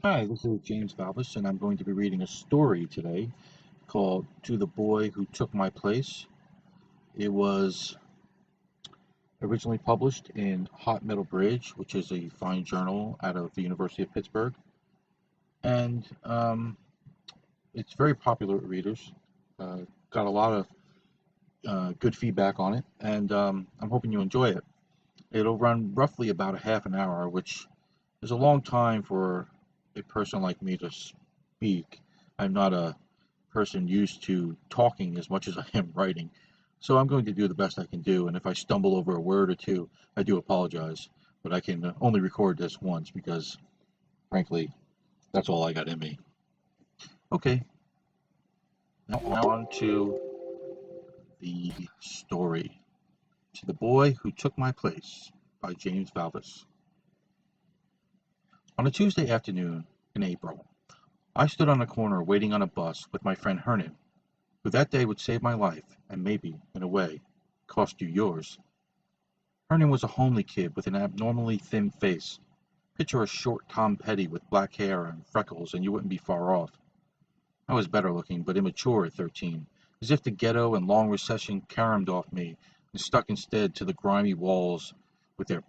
Hi, this is James Valvis, and I'm going to be reading a story today called To the Boy Who Took My Place. It was originally published in Hot Metal Bridge, which is a fine journal out of the University of Pittsburgh, and it's very popular with readers. Uh, got a lot of good feedback on it, and I'm hoping you enjoy it. It'll run roughly about a half an hour, which is a long time for a person like me to speak. I'm not a person used to talking as much as I am writing. So I'm going to do the best I can do, and if I stumble over a word or two, I do apologize. But I can only record this once because, frankly, that's all I got in me. Okay, now on to the story. To the Boy Who Took My Place by James Valvis. On a Tuesday afternoon in April, I stood on a corner waiting on a bus with my friend Hernan, who that day would save my life and maybe, in a way, cost you yours. Hernan was a homely kid with an abnormally thin face. Picture a short Tom Petty with black hair and freckles and you wouldn't be far off. I was better looking, but immature at 13, as if the ghetto and long recession caromed off me and stuck instead to the grimy walls with their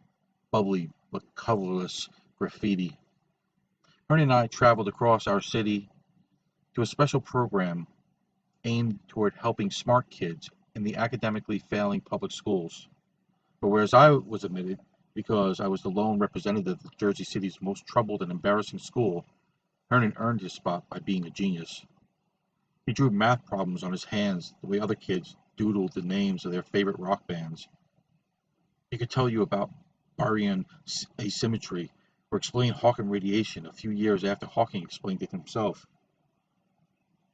bubbly but colorless graffiti. Hernan and I traveled across our city to a special program aimed toward helping smart kids in the academically failing public schools. But whereas I was admitted because I was the lone representative of Jersey City's most troubled and embarrassing school, Hernan earned his spot by being a genius. He drew math problems on his hands the way other kids doodled the names of their favorite rock bands. He could tell you about Baryon asymmetry or explain Hawking radiation a few years after Hawking explained it himself.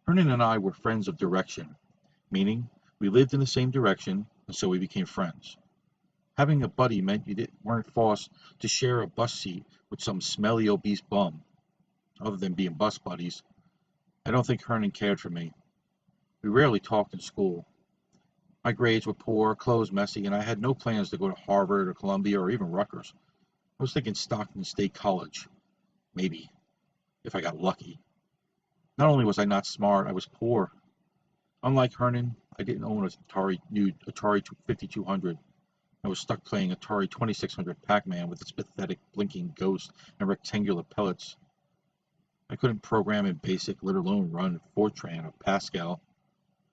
Hernan and I were friends of direction, meaning we lived in the same direction and so we became friends. Having a buddy meant you weren't forced to share a bus seat with some smelly obese bum. Other than being bus buddies, I don't think Hernan cared for me. We rarely talked in school. My grades were poor, clothes messy, and I had no plans to go to Harvard or Columbia or even Rutgers. I was thinking Stockton State College, maybe, if I got lucky. Not only was I not smart, I was poor. Unlike Hernan, I didn't own an Atari 5200. I was stuck playing Atari 2600 Pac-Man with its pathetic blinking ghost and rectangular pellets. I couldn't program in BASIC, let alone run Fortran or Pascal.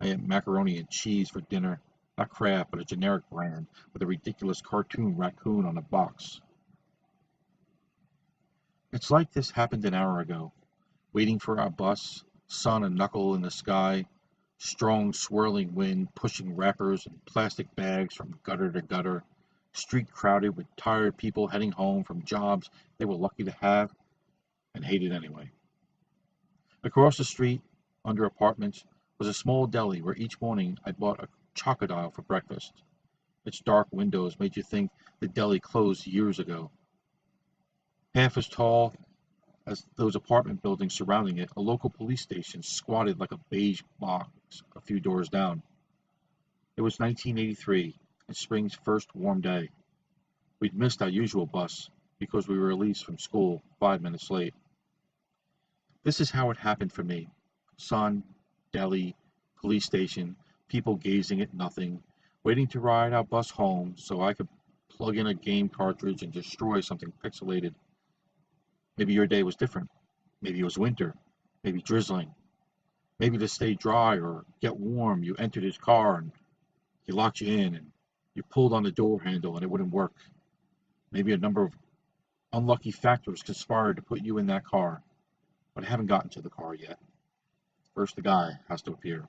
I ate macaroni and cheese for dinner, not Kraft, but a generic brand with a ridiculous cartoon raccoon on the box. It's like this happened an hour ago, waiting for our bus, sun a knuckle in the sky, strong swirling wind pushing wrappers and plastic bags from gutter to gutter, street crowded with tired people heading home from jobs they were lucky to have and hated anyway. Across the street, under apartments, was a small deli where each morning I bought a crocodile for breakfast. Its dark windows made you think the deli closed years ago. Half as tall as those apartment buildings surrounding it, a local police station squatted like a beige box a few doors down. It was 1983, and spring's first warm day. We'd missed our usual bus because we were released from school 5 minutes late. This is how it happened for me. Sun, deli, police station, people gazing at nothing, waiting to ride our bus home so I could plug in a game cartridge and destroy something pixelated. Maybe your day was different. Maybe it was winter. Maybe drizzling. Maybe to stay dry or get warm, you entered his car and he locked you in and you pulled on the door handle and it wouldn't work. Maybe a number of unlucky factors conspired to put you in that car, but I haven't gotten to the car yet. First, the guy has to appear.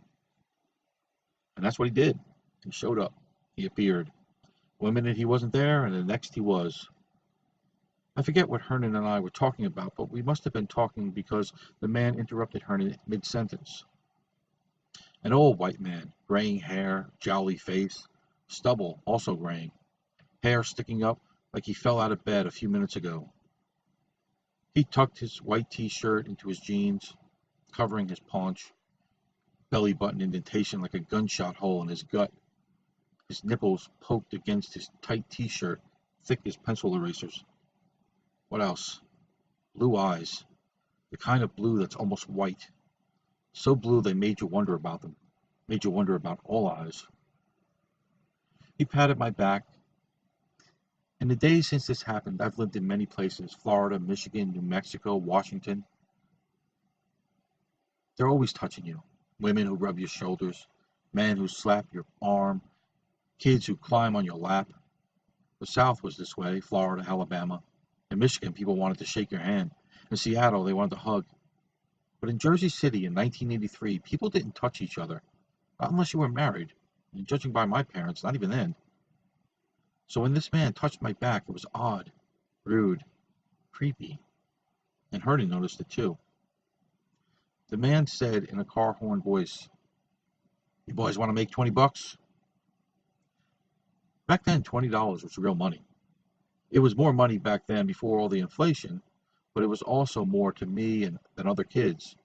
And that's what he did. He showed up. He appeared. One minute he wasn't there, and the next he was. I forget what Hernan and I were talking about, but we must have been talking because the man interrupted Hernan mid-sentence. An old white man, graying hair, jowly face, stubble also graying, hair sticking up like he fell out of bed a few minutes ago. He tucked his white t-shirt into his jeans, covering his paunch, belly button indentation like a gunshot hole in his gut. His nipples poked against his tight t-shirt, thick as pencil erasers. What else? Blue eyes. the kind of blue that's almost white, so blue they made you wonder about them, made you wonder about all eyes. He patted my back. In the days since this happened, I've lived in many places: Florida, Michigan, New Mexico, Washington. They're always touching you. Women who rub your shoulders, men who slap your arm, kids who climb on your lap. The South was this way: Florida, Alabama. In Michigan, people wanted to shake your hand. In Seattle, they wanted to hug. But in Jersey City in 1983, people didn't touch each other, not unless you were married. And judging by my parents, not even then. So when this man touched my back, it was odd, rude, creepy, and Hernan noticed it too. The man said in a car horn voice, "You boys want to make 20 bucks?" Back then, $20 was real money. It was more money back then before all the inflation, but it was also more to me and than other kids.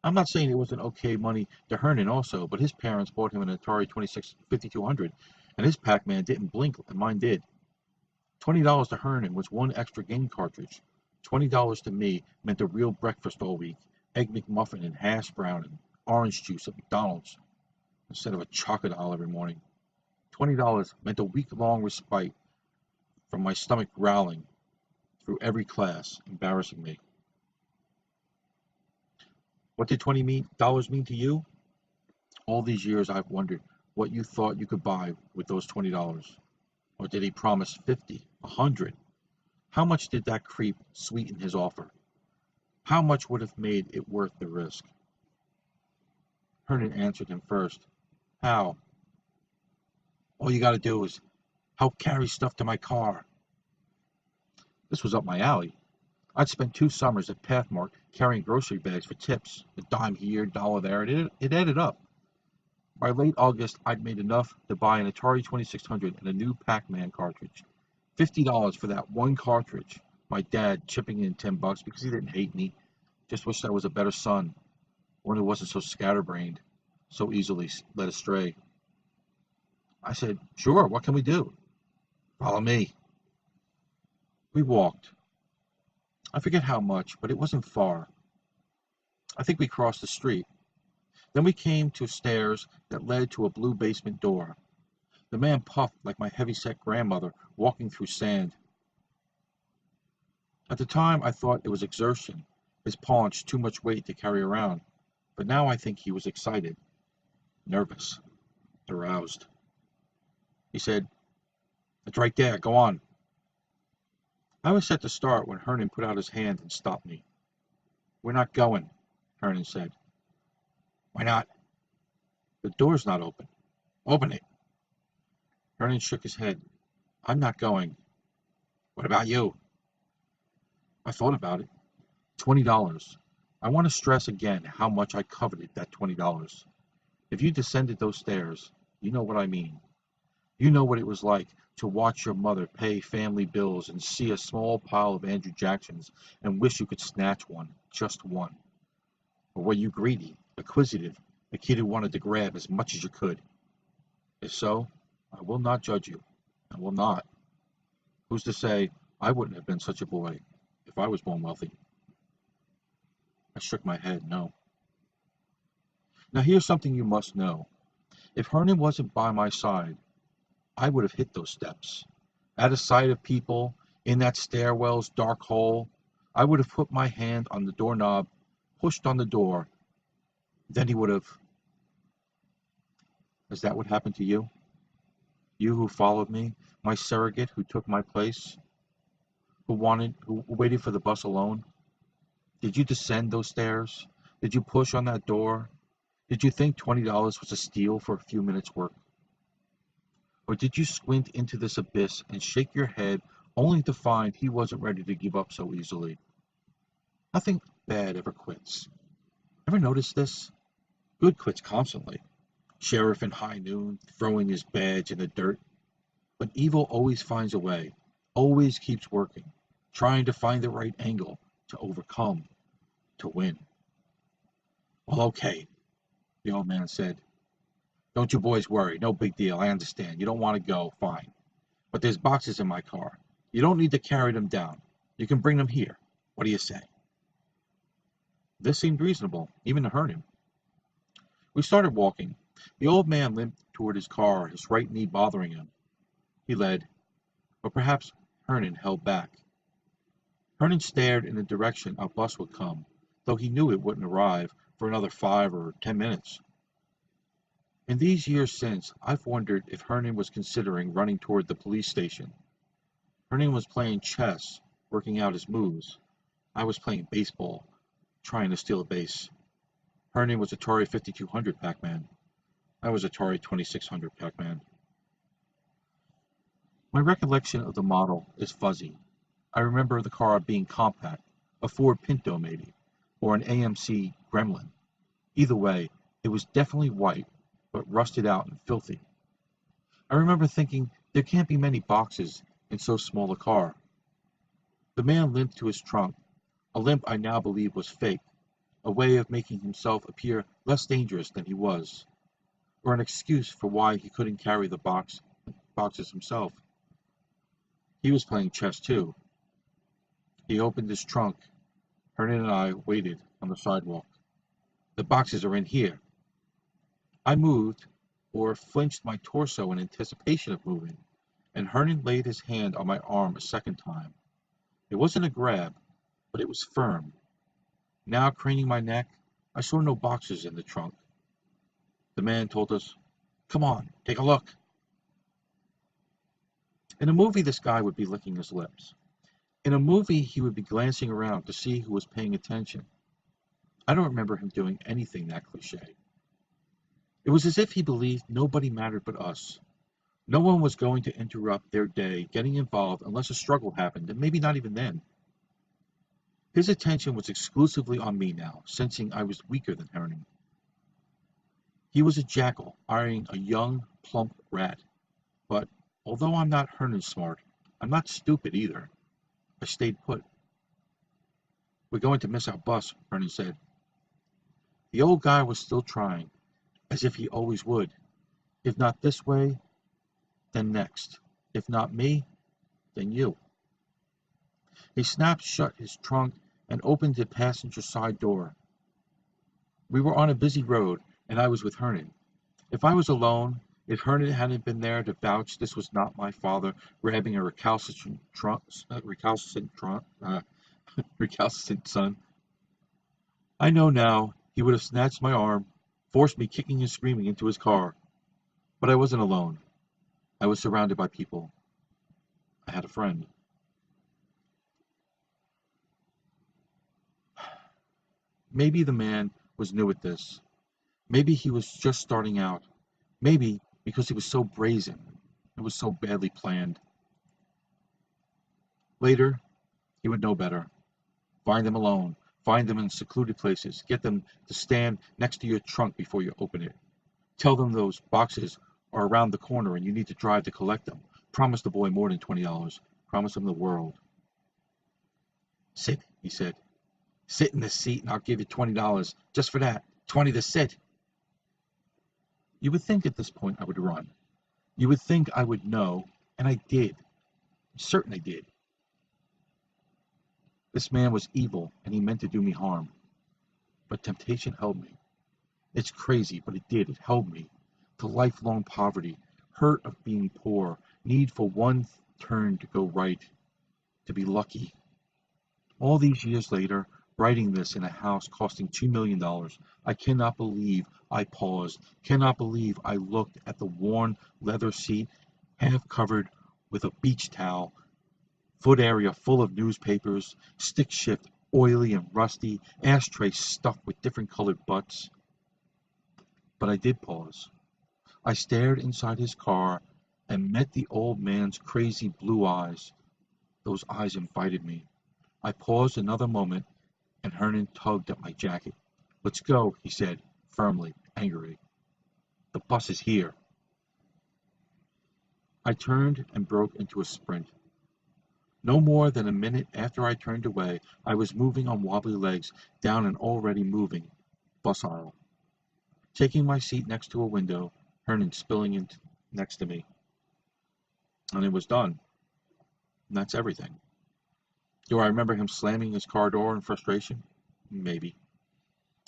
I'm not saying it wasn't okay money to Hernan also, but his parents bought him an Atari 5200, and his Pac-Man didn't blink and mine did. $20 to Hernan was one extra game cartridge. $20 to me meant a real breakfast all week: Egg McMuffin and hash brown and orange juice at McDonald's instead of a chocolate aisle every morning. $20 meant a week-long respite from my stomach growling through every class, embarrassing me. What did $20 mean to you? All these years I've wondered what you thought you could buy with those $20. Or did he promise 50, 100? How much did that creep sweeten his offer? How much would have made it worth the risk? Hernan answered him first. How? All you got to do is help carry stuff to my car. This was up my alley. I'd spent 2 summers at Pathmark carrying grocery bags for tips, a dime here, dollar there, and it added up. By late August, I'd made enough to buy an Atari 2600 and a new Pac-Man cartridge. $50 for that one cartridge. My dad chipping in $10 because he didn't hate me, just wished I was a better son, one who wasn't so scatterbrained, so easily led astray. I said, "Sure, what can we do?" "Follow me." We walked. I forget how much, but it wasn't far. I think we crossed the street. Then we came to stairs that led to a blue basement door. The man puffed like my heavy-set grandmother walking through sand. At the time, I thought it was exertion, his paunch too much weight to carry around. But now I think he was excited, nervous, aroused. He said, "It's right there, go on." I was set to start when Hernan put out his hand and stopped me. "We're not going," Hernan said. "Why not?" "The door's not open." "Open it." Hernan shook his head. "I'm not going." "What about you?" I thought about it. $20. I want to stress again how much I coveted that $20. If you descended those stairs, you know what I mean. You know what it was like to watch your mother pay family bills and see a small pile of Andrew Jacksons and wish you could snatch one, just one. Or were you greedy, acquisitive, a kid who wanted to grab as much as you could? If so, I will not judge you. I will not. Who's to say I wouldn't have been such a boy if I was born wealthy? I shook my head, no. Now here's something you must know. If Hernan wasn't by my side, I would have hit those steps. Out of sight of people, in that stairwell's dark hole, I would have put my hand on the doorknob, pushed on the door. Then he would have... Is that what happened to you? You who followed me, my surrogate who took my place, who waited for the bus alone? Did you descend those stairs? Did you push on that door? Did you think $20 was a steal for a few minutes' work? Or did you squint into this abyss and shake your head only to find he wasn't ready to give up so easily? Nothing bad ever quits. Ever notice this? Good quits constantly. Sheriff in high noon, throwing his badge in the dirt. But evil always finds a way, always keeps working, trying to find the right angle, to overcome, to win. Well, okay, the old man said. Don't you boys worry, no big deal, I understand. You don't want to go, fine. But there's boxes in my car. You don't need to carry them down. You can bring them here. What do you say? This seemed reasonable, even to Hernan. We started walking. The old man limped toward his car, his right knee bothering him. He led, or perhaps Hernan held back. Hernan stared in the direction our bus would come, though he knew it wouldn't arrive for another 5 or 10 minutes. In these years since, I've wondered if Hernan was considering running toward the police station. Hernan was playing chess, working out his moves. I was playing baseball, trying to steal a base. Hernan was Atari 5200 Pac-Man. I was Atari 2600 Pac-Man. My recollection of the model is fuzzy. I remember the car being compact, a Ford Pinto maybe, or an AMC Gremlin. Either way, it was definitely white, but rusted out and filthy. I remember thinking there can't be many boxes in so small a car. The man limped to his trunk, a limp I now believe was fake, a way of making himself appear less dangerous than he was, or an excuse for why he couldn't carry the boxes himself. He was playing chess too. He opened his trunk. Hernan and I waited on the sidewalk. The boxes are in here. I moved, or flinched my torso in anticipation of moving, and Hernan laid his hand on my arm a second time. It wasn't a grab, but it was firm. Now craning my neck, I saw no boxes in the trunk. The man told us, "Come on, take a look." In a movie, this guy would be licking his lips. In a movie, he would be glancing around to see who was paying attention. I don't remember him doing anything that cliché. It was as if he believed nobody mattered but us. No one was going to interrupt their day getting involved unless a struggle happened, and maybe not even then. His attention was exclusively on me now, sensing I was weaker than Hernan. He was a jackal eyeing a young, plump rat. But although I'm not Hernan smart, I'm not stupid either. I stayed put. "We're going to miss our bus," Hernan said. The old guy was still trying, as if he always would. If not this way, then next. If not me, then you. He snapped shut his trunk and opened the passenger side door. We were on a busy road, and I was with Hernan. If I was alone, if Hernan hadn't been there to vouch this was not my father grabbing a recalcitrant son, I know now he would have snatched my arm, forced me kicking and screaming into his car. But I wasn't alone. I was surrounded by people. I had a friend. Maybe the man was new at this. Maybe he was just starting out. Maybe because he was so brazen. It was so badly planned. Later, he would know better. Find them alone. Find them in secluded places. Get them to stand next to your trunk before you open it. Tell them those boxes are around the corner and you need to drive to collect them. Promise the boy more than $20. Promise him the world. "Sit," he said. "Sit in the seat and I'll give you $20 just for that. 20 to sit." You would think at this point I would run. You would think I would know, and I did. I'm certain I did. This man was evil and he meant to do me harm. But temptation held me. It's crazy, but it did. It held me to lifelong poverty, hurt of being poor, need for one turn to go right, to be lucky. All these years later, writing this in a house costing $2 million, I cannot believe I paused, cannot believe I looked at the worn leather seat, half covered with a beach towel, foot area full of newspapers, stick shift oily and rusty, ashtray stuffed with different colored butts. But I did pause. I stared inside his car and met the old man's crazy blue eyes. Those eyes invited me. I paused another moment, and Hernan tugged at my jacket. "Let's go," he said, firmly, angrily. "The bus is here." I turned and broke into a sprint. No more than a minute after I turned away, I was moving on wobbly legs down an already moving bus aisle. Taking my seat next to a window, Hernan spilling in next to me. And it was done. And that's everything. Do I remember him slamming his car door in frustration? Maybe.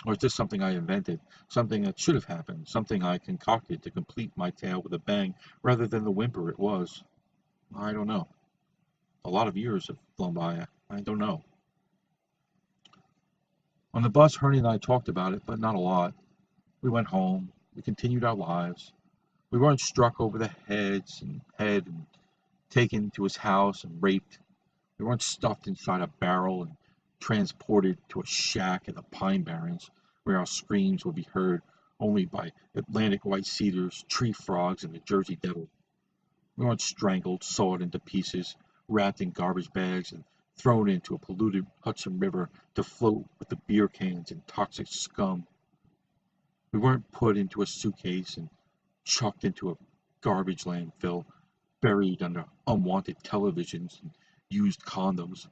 Or is this something I invented, something that should have happened, something I concocted to complete my tale with a bang rather than the whimper it was? I don't know. A lot of years have flown by. I don't know. On the bus, Hernie and I talked about it, but not a lot. We went home. We continued our lives. We weren't struck over the head and taken to his house and raped. We weren't stuffed inside a barrel and transported to a shack in the Pine Barrens where our screams would be heard only by Atlantic white cedars, tree frogs, and the Jersey Devil. We weren't strangled, sawed into pieces, wrapped in garbage bags, and thrown into a polluted Hudson River to float with the beer cans and toxic scum. We weren't put into a suitcase and chucked into a garbage landfill, buried under unwanted televisions and used condoms.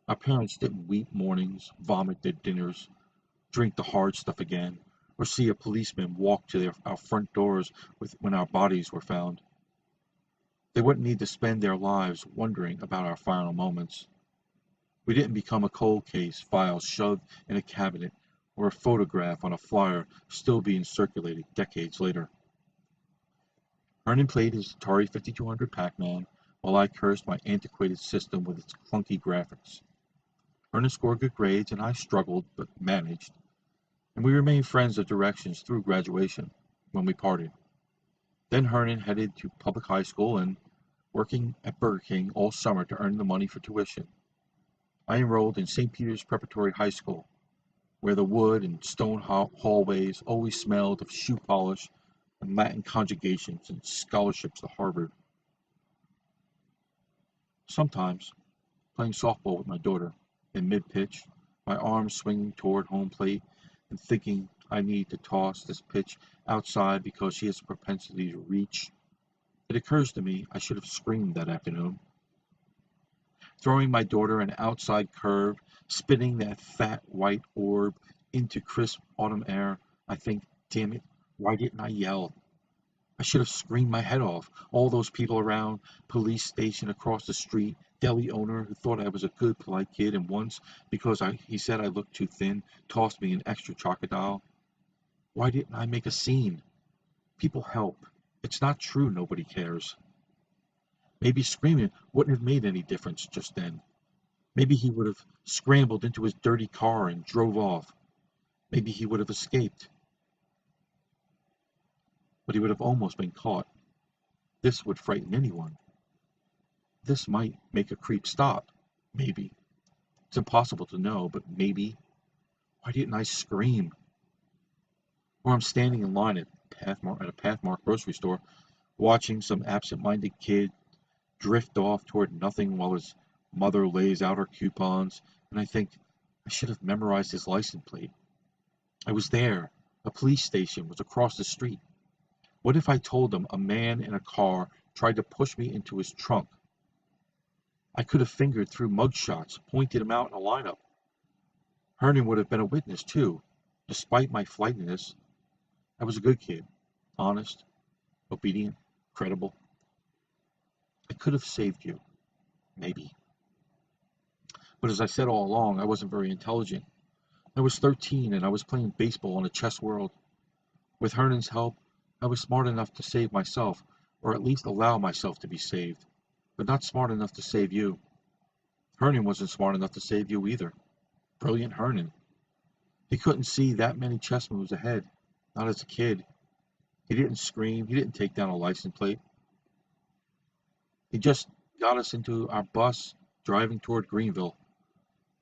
Our parents didn't weep mornings, vomit their dinners, drink the hard stuff again, or see a policeman walk to our front doors when our bodies were found. They wouldn't need to spend their lives wondering about our final moments. We didn't become a cold case file shoved in a cabinet or a photograph on a flyer still being circulated decades later. Hernan played his Atari 5200 Pac-Man while I cursed my antiquated system with its clunky graphics. Hernan scored good grades and I struggled but managed, and we remained friends of directions through graduation when we parted. Then Hernan headed to public high school and working at Burger King all summer to earn the money for tuition. I enrolled in St. Peter's Preparatory High School, where the wood and stone hallways always smelled of shoe polish and Latin conjugations and scholarships to Harvard. Sometimes, playing softball with my daughter, in mid-pitch, my arms swinging toward home plate and thinking I need to toss this pitch outside because she has a propensity to reach, it occurs to me I should have screamed that afternoon. Throwing my daughter an outside curve, spinning that fat white orb into crisp autumn air, I think, damn it, why didn't I yell? I should have screamed my head off. All those people around, police station across the street, deli owner who thought I was a good, polite kid, and once, because he said I looked too thin, tossed me an extra crocodile. Why didn't I make a scene? People help. It's not true nobody cares. Maybe screaming wouldn't have made any difference just then. Maybe he would have scrambled into his dirty car and drove off. Maybe he would have escaped. But he would have almost been caught. This would frighten anyone. This might make a creep stop. Maybe. It's impossible to know, but maybe. Why didn't I scream? Or I'm standing in line at a Pathmark grocery store, watching some absent-minded kid drift off toward nothing while his mother lays out her coupons, and I think I should have memorized his license plate. I was there. A police station was across the street. What if I told them a man in a car tried to push me into his trunk? I could have fingered through mugshots, pointed him out in a lineup. Hernan would have been a witness, too. Despite my flightiness, I was a good kid, honest, obedient, credible. I could have saved you, maybe. But as I said all along, I wasn't very intelligent. I was 13 and I was playing baseball in a chess world. With Hernan's help, I was smart enough to save myself, or at least allow myself to be saved, but not smart enough to save you. Hernan wasn't smart enough to save you either. Brilliant Hernan. He couldn't see that many chess moves ahead, not as a kid. He didn't scream, he didn't take down a license plate. He just got us into our bus driving toward Greenville,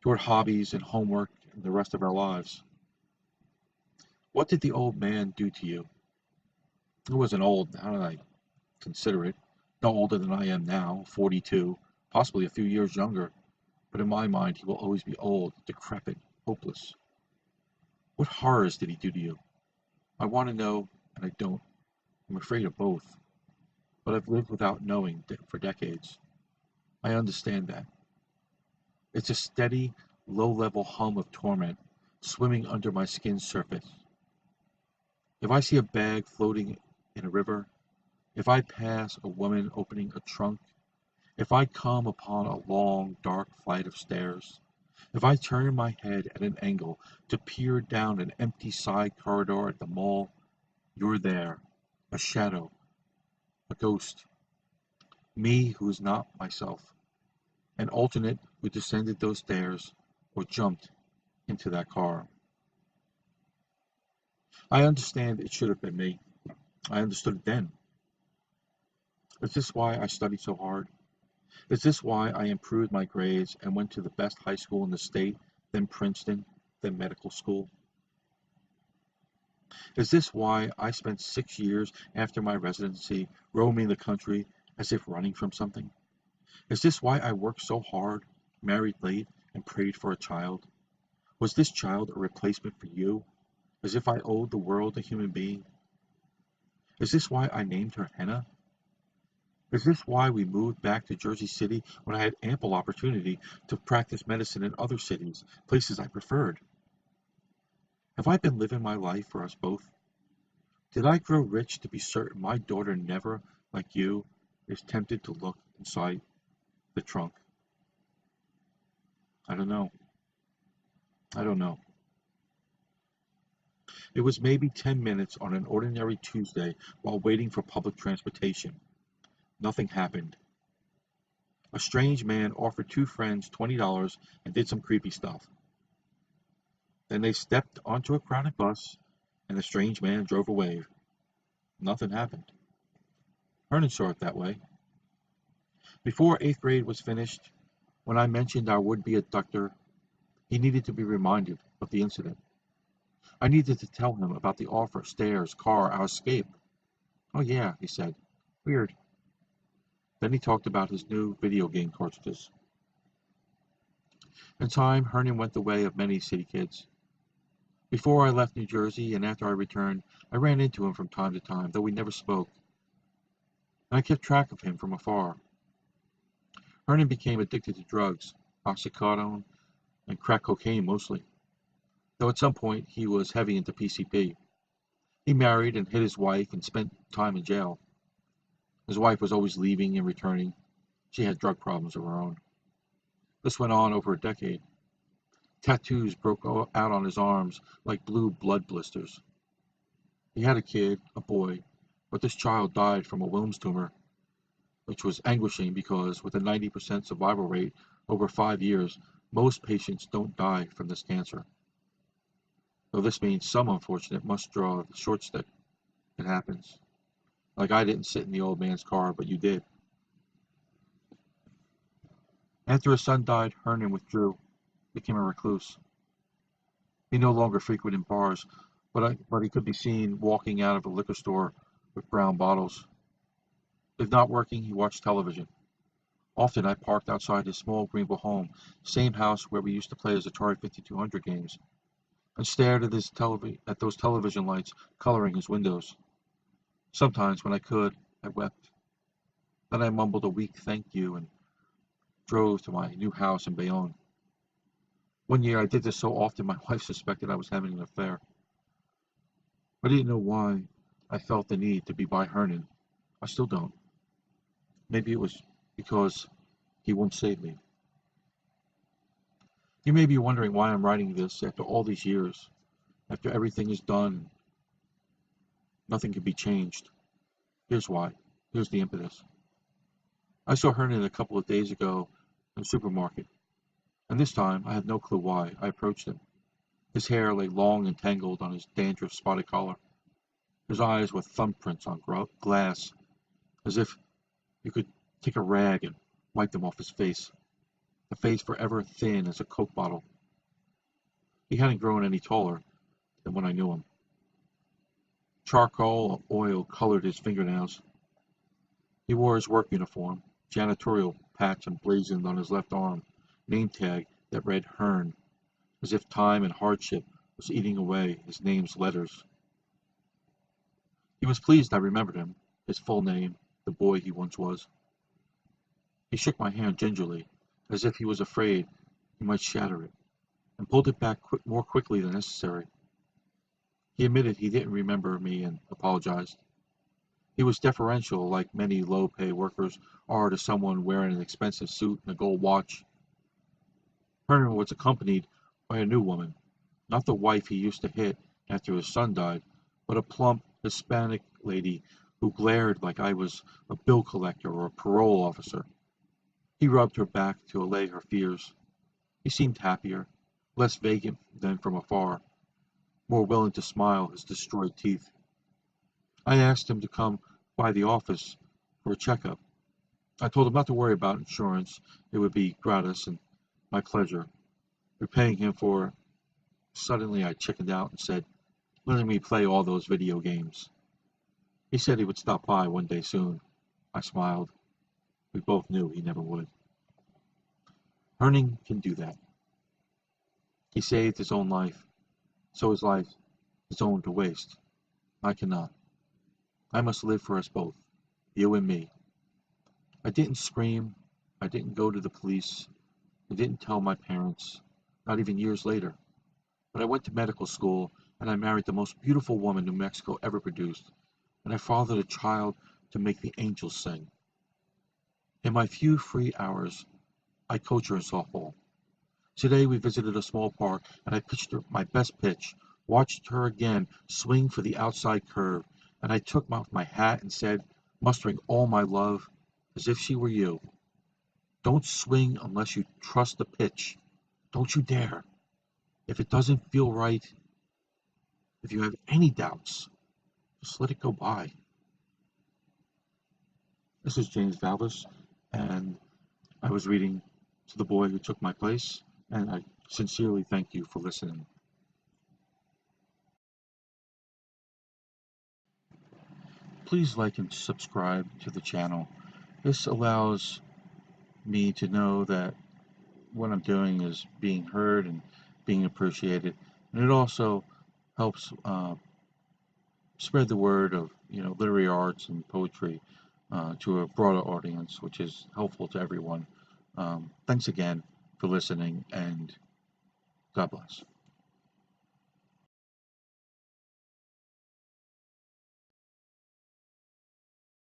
toward hobbies and homework and the rest of our lives. What did the old man do to you? He wasn't old, how did I consider it? No older than I am now, 42, possibly a few years younger, but in my mind he will always be old, decrepit, hopeless. What horrors did he do to you? I want to know, and I don't. I'm afraid of both, but I've lived without knowing for decades. I understand that. It's a steady, low-level hum of torment swimming under my skin's surface. If I see a bag floating in a river, if I pass a woman opening a trunk, if I come upon a long, dark flight of stairs, If I turn my head at an angle to peer down an empty side corridor at the mall, you're there, a shadow, a ghost, me who is not myself, an alternate who descended those stairs or jumped into that car. I understand it should have been me. I understood it then. Is this why I studied so hard? Is this why I improved my grades and went to the best high school in the state, then Princeton, then medical school? Is this why I spent 6 years after my residency roaming the country as if running from something? Is this why I worked so hard, married late, and prayed for a child? Was this child a replacement for you, as if I owed the world a human being? Is this why I named her Henna? Is this why we moved back to Jersey City when I had ample opportunity to practice medicine in other cities, places I preferred? Have I been living my life for us both? Did I grow rich to be certain my daughter never, like you, is tempted to look inside the trunk? I don't know. I don't know. It was maybe 10 minutes on an ordinary Tuesday while waiting for public transportation. Nothing happened. A strange man offered two friends $20 and did some creepy stuff. Then they stepped onto a crowded bus and the strange man drove away. Nothing happened. Hernan saw it that way. Before 8th grade was finished, when I mentioned our would-be abductor, he needed to be reminded of the incident. I needed to tell him about the offer, stairs, car, our escape. Oh yeah, he said. Weird. Then he talked about his new video game cartridges. In time, Hernan went the way of many city kids. Before I left New Jersey and after I returned, I ran into him from time to time, though we never spoke, and I kept track of him from afar. Hernan became addicted to drugs, oxycodone, and crack cocaine mostly, though at some point he was heavy into PCP. He married and hid his wife and spent time in jail. His wife was always leaving and returning. She had drug problems of her own. This went on over a decade. Tattoos broke out on his arms like blue blood blisters. He had a kid, a boy, but this child died from a Wilms tumor, which was anguishing because with a 90% survival rate over 5 years, most patients don't die from this cancer. Though this means some unfortunate must draw the short stick. It happens. Like I didn't sit in the old man's car, but you did. After his son died, Hernan withdrew, became a recluse. He no longer frequented bars, but he could be seen walking out of a liquor store with brown bottles. If not working, he watched television. Often I parked outside his small Greenville home, same house where we used to play his Atari 5200 games, and stared at at those television lights coloring his windows. Sometimes, when I could, I wept. Then I mumbled a weak thank you and drove to my new house in Bayonne. One year I did this so often my wife suspected I was having an affair. I didn't know why I felt the need to be by Hernan. I still don't. Maybe it was because he won't save me. You may be wondering why I'm writing this after all these years, after everything is done, nothing can be changed. Here's why. Here's the impetus. I saw Hernan a couple of days ago in a supermarket, and this time I had no clue why. I approached him. His hair lay long and tangled on his dandruff spotted collar. His eyes were thumbprints on glass, as if you could take a rag and wipe them off his face, the face forever thin as a Coke bottle. He hadn't grown any taller than when I knew him. Charcoal oil colored his fingernails. He wore his work uniform, janitorial patch emblazoned on his left arm, name tag that read Hearn, as if time and hardship was eating away his name's letters. He was pleased I remembered him, his full name, the boy he once was. He shook my hand gingerly, as if he was afraid he might shatter it, and pulled it back more quickly than necessary. He admitted he didn't remember me and apologized. He was deferential, like many low-pay workers are to someone wearing an expensive suit and a gold watch. Herman was accompanied by a new woman, not the wife he used to hit after his son died, but a plump Hispanic lady who glared like I was a bill collector or a parole officer. He rubbed her back to allay her fears. He seemed happier, less vacant than from afar, more willing to smile his destroyed teeth. I asked him to come by the office for a checkup. I told him not to worry about insurance. It would be gratis and my pleasure. Repaying him for suddenly I chickened out and said, letting me play all those video games. He said he would stop by one day soon. I smiled. We both knew he never would. Herning can do that. He saved his own life, so his life is own to waste. I cannot. I must live for us both, you and me. I didn't scream. I didn't go to the police. I didn't tell my parents, not even years later. But I went to medical school and I married the most beautiful woman New Mexico ever produced, and I fathered a child to make the angels sing. In my few free hours, I coach her in softball. Today we visited a small park and I pitched her my best pitch, watched her again swing for the outside curve, and I took off my hat and said, mustering all my love, as if she were you, don't swing unless you trust the pitch. Don't you dare. If it doesn't feel right, if you have any doubts, just let it go by. This is James Valvis, and I was reading to the boy who took my place, and I sincerely thank you for listening. Please like and subscribe to the channel. This allows me to know that what I'm doing is being heard and being appreciated, and it also helps spread the word of literary arts and poetry to a broader audience, which is helpful to everyone. Thanks again for listening, and God bless.